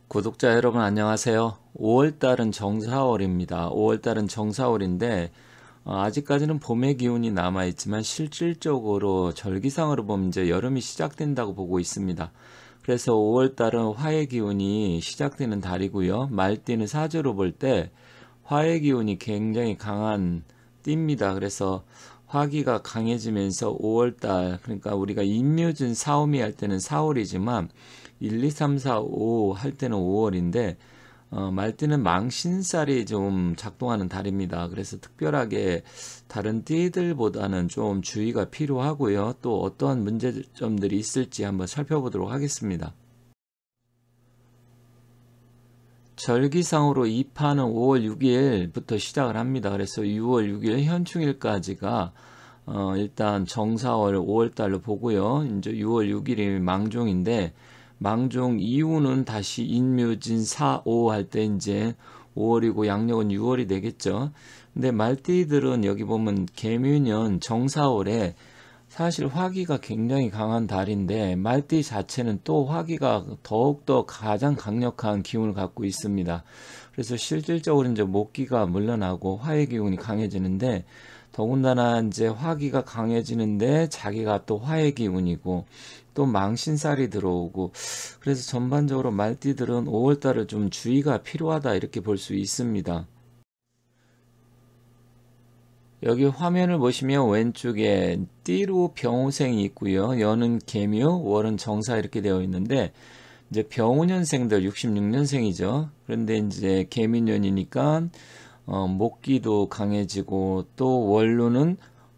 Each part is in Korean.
구독자 여러분 안녕하세요. 5월달은 정사월입니다. 5월달은 정사월인데 아직까지는 봄의 기운이 남아있지만 실질적으로 절기상으로 보면 이제 여름이 시작된다고 보고 있습니다. 그래서 5월달은 화의 기운이 시작되는 달이고요. 말띠는 사주로 볼 때 화의 기운이 굉장히 강한 띠입니다. 그래서 화기가 강해지면서 5월달, 그러니까 우리가 인묘진 사오미 할 때는 4월이지만 1, 2, 3, 4, 5 할 때는 5월인데 말띠는 망신살이 좀 작동하는 달입니다. 그래서 특별하게 다른 띠들보다는 좀 주의가 필요하고요. 또 어떠한 문제점들이 있을지 한번 살펴보도록 하겠습니다. 절기상으로 2파는 5월 6일부터 시작을 합니다. 그래서 6월 6일 현충일까지가 일단 정사월 5월달로 보고요. 이제 6월 6일이 망종인데 망종 이후는 다시 인묘진 4, 5 할 때 이제 5월이고 양력은 6월이 되겠죠. 근데 말띠들은 여기 보면 계묘년 정사월에 사실 화기가 굉장히 강한 달인데 말띠 자체는 또 화기가 더욱더 가장 강력한 기운을 갖고 있습니다. 그래서 실질적으로 이제 목기가 물러나고 화의 기운이 강해지는데 더군다나 이제 화기가 강해지는데 자기가 또 화의 기운이고 또 망신살이 들어오고 그래서 전반적으로 말띠들은 5월달을 좀 주의가 필요하다 이렇게 볼 수 있습니다. 여기 화면을 보시면 왼쪽에 띠로 병호생이 있고요. 연은 계묘, 월은 정사 이렇게 되어 있는데 이제 병호년생들 66년생이죠. 그런데 이제 계민년이니까 목기도 강해지고 또 월로는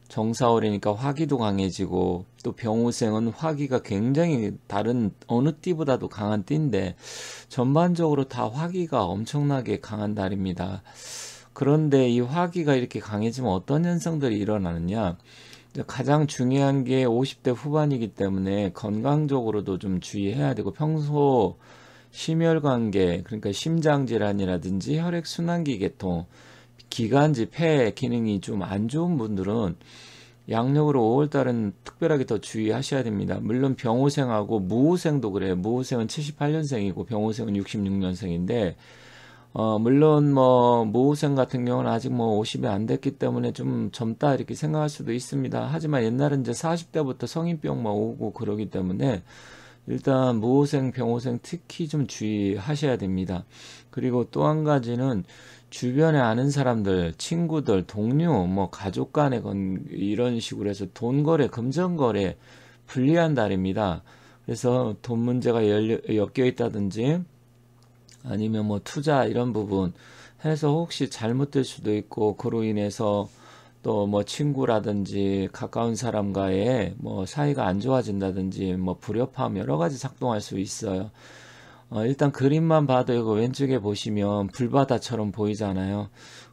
정사월이니까 화기도 강해지고 또 병호생은 화기가 굉장히 다른 어느 띠보다도 강한 띠인데 전반적으로 다 화기가 엄청나게 강한 달입니다. 그런데 이 화기가 이렇게 강해지면 어떤 현상들이 일어나느냐? 가장 중요한 게 50대 후반이기 때문에 건강적으로도 좀 주의해야 되고 평소 심혈관계, 그러니까 심장질환이라든지 혈액순환기 계통, 기관지, 폐 기능이 좀 안 좋은 분들은 양력으로 5월달은 특별하게 더 주의하셔야 됩니다. 물론 병호생하고 무호생도 그래요. 무호생은 78년생이고 병호생은 66년생인데 물론 뭐 모호생 같은 경우는 아직 뭐 50이 안 됐기 때문에 좀 젊다 이렇게 생각할 수도 있습니다. 하지만 옛날은 이제 40대부터 성인병만 오고 그러기 때문에 일단 무호생, 병호생 특히 좀 주의하셔야 됩니다. 그리고 또 한 가지는 주변에 아는 사람들, 친구들, 동료, 뭐 가족 간의 이런 식으로 해서 돈 거래, 금전 거래 불리한 달입니다. 그래서 돈 문제가 엮여 있다든지 아니면 뭐 투자 이런 부분 해서 혹시 잘못될 수도 있고 그로 인해서 또 뭐 친구라든지 가까운 사람과의 뭐 사이가 안 좋아진다든지 뭐 불협화음 여러 가지 작동할 수 있어요. 일단 그림만 봐도 이거 왼쪽에 보시면 불바다처럼 보이잖아요.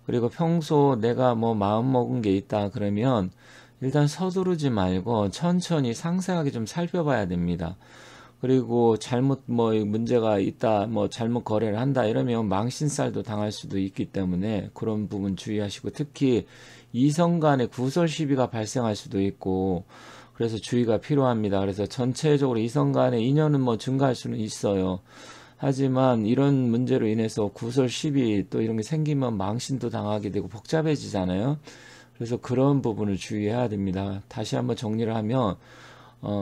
그리고 평소 내가 뭐 마음 먹은 게 있다 그러면 일단 서두르지 말고 천천히 상세하게 좀 살펴봐야 됩니다. 그리고 잘못 뭐 문제가 있다, 뭐 잘못 거래를 한다 이러면 망신살도 당할 수도 있기 때문에 그런 부분 주의하시고 특히 이성 간의 구설 시비가 발생할 수도 있고 그래서 주의가 필요합니다. 그래서 전체적으로 이성 간의 인연은 뭐 증가할 수는 있어요. 하지만 이런 문제로 인해서 구설 시비 또 이런 게 생기면 망신도 당하게 되고 복잡해지잖아요. 그래서 그런 부분을 주의해야 됩니다. 다시 한번 정리를 하면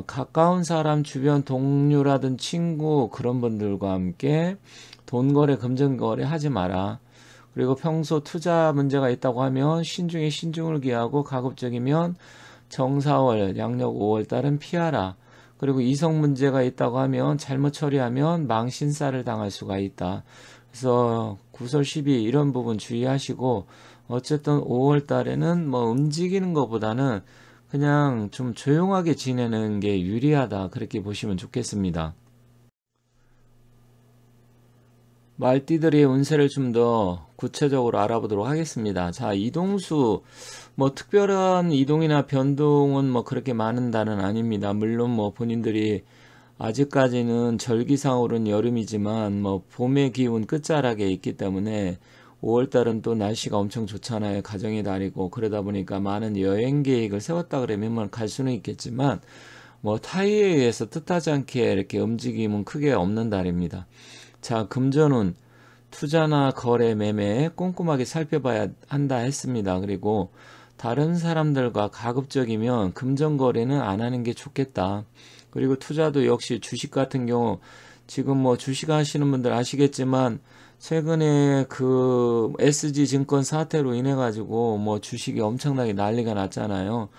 가까운 사람, 주변 동료라든 친구 그런 분들과 함께 돈 거래, 금전 거래 하지 마라. 그리고 평소 투자 문제가 있다고 하면 신중에 신중을 기하고 가급적이면 정사월, 양력 5월 달은 피하라. 그리고 이성 문제가 있다고 하면 잘못 처리하면 망신살을 당할 수가 있다. 그래서 구설 시비 이런 부분 주의하시고 어쨌든 5월 달에는 뭐 움직이는 것보다는 그냥 좀 조용하게 지내는 게 유리하다. 그렇게 보시면 좋겠습니다. 말띠들의 운세를 좀 더 구체적으로 알아보도록 하겠습니다. 자, 이동수, 뭐 특별한 이동이나 변동은 뭐 그렇게 많은 달은 아닙니다. 물론 뭐 본인들이 아직까지는 절기상으로는 여름이지만 뭐 봄의 기운 끝자락에 있기 때문에 5월달은 또 날씨가 엄청 좋잖아요. 가정의 달이고 그러다 보니까 많은 여행 계획을 세웠다 그러면 갈 수는 있겠지만 뭐 타의에 의해서 뜻하지 않게 이렇게 움직임은 크게 없는 달입니다. 자, 금전운 투자나 거래, 매매 꼼꼼하게 살펴봐야 한다 했습니다. 그리고 다른 사람들과 가급적이면 금전 거래는 안 하는 게 좋겠다. 그리고 투자도 역시 주식 같은 경우 지금 뭐 주식 하시는 분들 아시겠지만 최근에 그 SG증권 사태로 인해 가지고 뭐 주식이 엄청나게 난리가 났잖아요.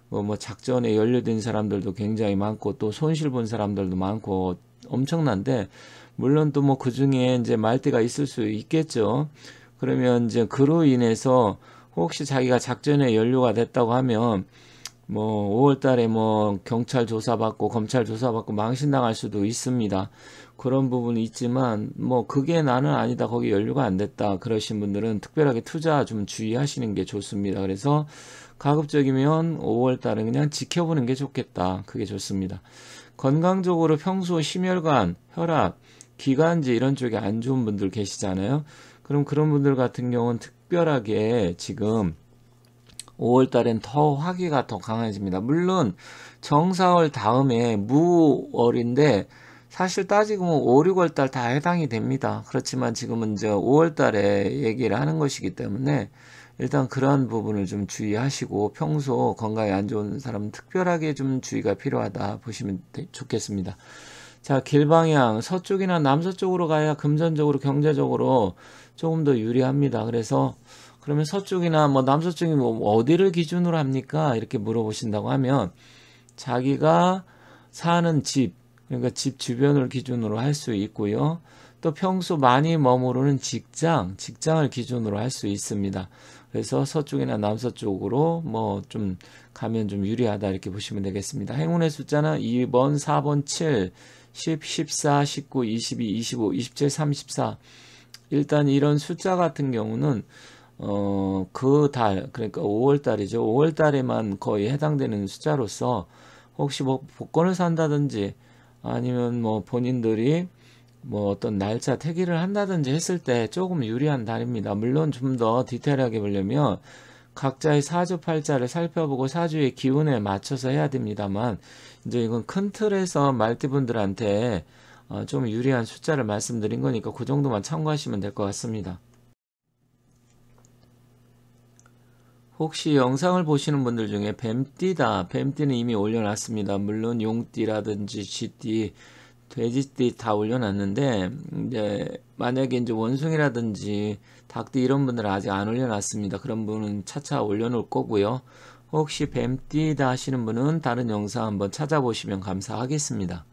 뭐 작전에 연루된 사람들도 굉장히 많고 또 손실 본 사람들도 많고 엄청난데, 물론 또 뭐 그 중에 이제 말대가 있을 수 있겠죠. 그러면 이제 그로 인해서 혹시 자기가 작전에 연루가 됐다고 하면 뭐 5월 달에 뭐 경찰 조사받고 검찰 조사받고 망신당할 수도 있습니다. 그런 부분이 있지만 뭐 그게 나는 아니다, 거기 연루가 안 됐다 그러신 분들은 특별하게 투자 좀 주의하시는 게 좋습니다. 그래서 가급적이면 5월 달은 그냥 지켜보는 게 좋겠다. 그게 좋습니다. 건강적으로 평소 심혈관, 혈압, 기관지 이런 쪽에 안 좋은 분들 계시잖아요. 그럼 그런 분들 같은 경우는 특별하게 지금 5월 달엔 더 화기가 더 강해집니다. 물론 정사월 다음에 무월인데 사실 따지고 보면 5, 6월 달 다 해당이 됩니다. 그렇지만 지금은 이제 5월 달에 얘기를 하는 것이기 때문에 일단 그러한 부분을 좀 주의하시고 평소 건강에 안 좋은 사람은 특별하게 좀 주의가 필요하다 보시면 좋겠습니다. 자, 길방향 서쪽이나 남서쪽으로 가야 금전적으로 경제적으로 조금 더 유리합니다. 그래서 그러면 서쪽이나 뭐 남서쪽이 뭐 어디를 기준으로 합니까? 이렇게 물어보신다고 하면 자기가 사는 집, 그러니까 집 주변을 기준으로 할 수 있고요. 또 평소 많이 머무르는 직장을 기준으로 할 수 있습니다. 그래서 서쪽이나 남서쪽으로 뭐 좀 가면 좀 유리하다 이렇게 보시면 되겠습니다. 행운의 숫자는 2번, 4번, 7, 10, 14, 19, 22, 25, 27, 34. 일단 이런 숫자 같은 경우는 그 달, 그러니까 5월 달이죠. 5월 달에만 거의 해당되는 숫자로서 혹시 뭐 복권을 산다든지 아니면 뭐 본인들이 뭐 어떤 날짜 태기를 한다든지 했을 때 조금 유리한 달입니다. 물론 좀 더 디테일하게 보려면 각자의 사주 팔자를 살펴보고 사주의 기운에 맞춰서 해야 됩니다만 이제 이건 큰 틀에서 말띠분들한테 좀 유리한 숫자를 말씀드린 거니까 그 정도만 참고하시면 될 것 같습니다. 혹시 영상을 보시는 분들 중에 뱀띠다, 뱀띠는 이미 올려놨습니다. 물론 용띠라든지 쥐띠, 돼지띠 다 올려놨는데 이제 만약에 이제 원숭이라든지 닭띠 이런 분들은 아직 안 올려놨습니다. 그런 분은 차차 올려놓을 거고요. 혹시 뱀띠다 하시는 분은 다른 영상 한번 찾아보시면 감사하겠습니다.